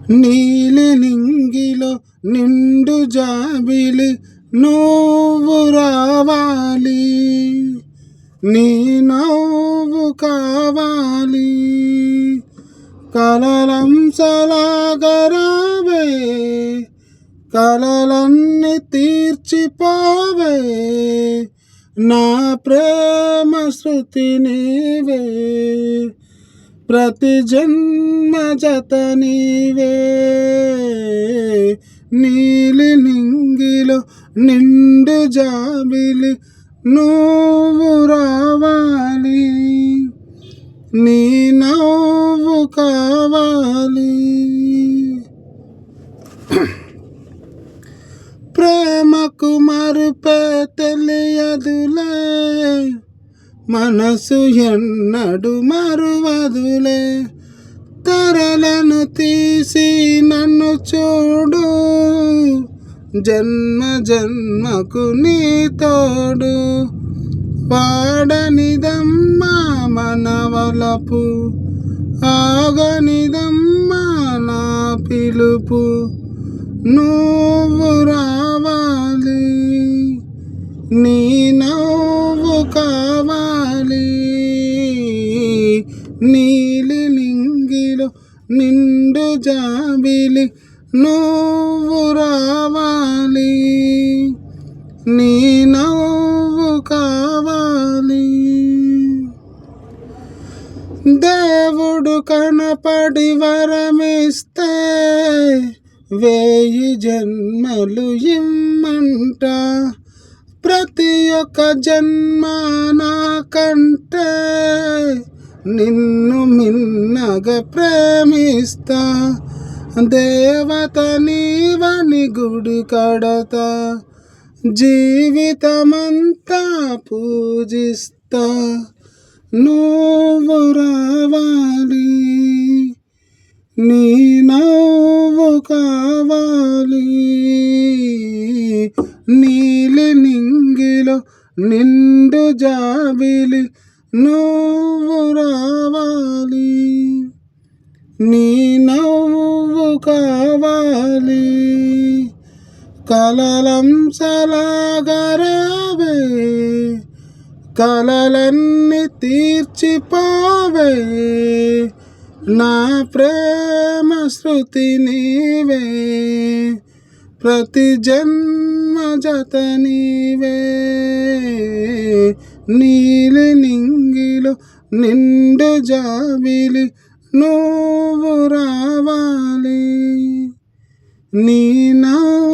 నీలి నింగిలో నిండు జాబిలి నువ్వు రావాలి, నీ నవ్వు కావాలి. కలలంసలాగా రావే, కలలన్నీ తీర్చిపోవే, నా ప్రేమ శృతి నీవే, ప్రతి జన్మ జత నీవే. నీలి నింగిలో నిండు జాబిలి నువ్వు రావాలి, నీ నవ్వు కావాలి. ప్రేమకు మరుపే తెలియదులే, మనసు ఎన్నడు మరువదులే. తెరలను తీసి నన్ను చూడు, జన్మ జన్మకు నీ తోడు. పాడనిదమ్మా మనవలపు, ఆగనిదమ్మా నా పిలుపు. నువ్వు రావాలి, నీ నవ్వు కావాలి. నీలి నింగిలో నిండు జాబిలి నువ్వు రావాలి, నీ నవ్వు కావాలి. దేవుడు కనపడి వరమిస్తే వేయి జన్మలు ఇమ్మంట. ప్రతి ఒక్క జన్మ నాకంటే నిన్ను మిన్నగా ప్రేమిస్తా. దేవత నీవని గుడి కడతా, జీవితమంతా పూజిస్తా. నువ్వు రావాలి, నీ నవ్వు కావాలి. నీలి నింగిలో నిండు జాబిలి నువ్వు రావాలి, నీ నవ్వు కావాలి. కలలంసలాగా రావే, కలలన్నీ తీర్చిపోవే, నా ప్రేమ శృతి నీవే, ప్రతి జన్మ జత నీవే. నీలి నింగిలో నిండు జాబిలి నువ్వు రావాలి, నీ నవ్వు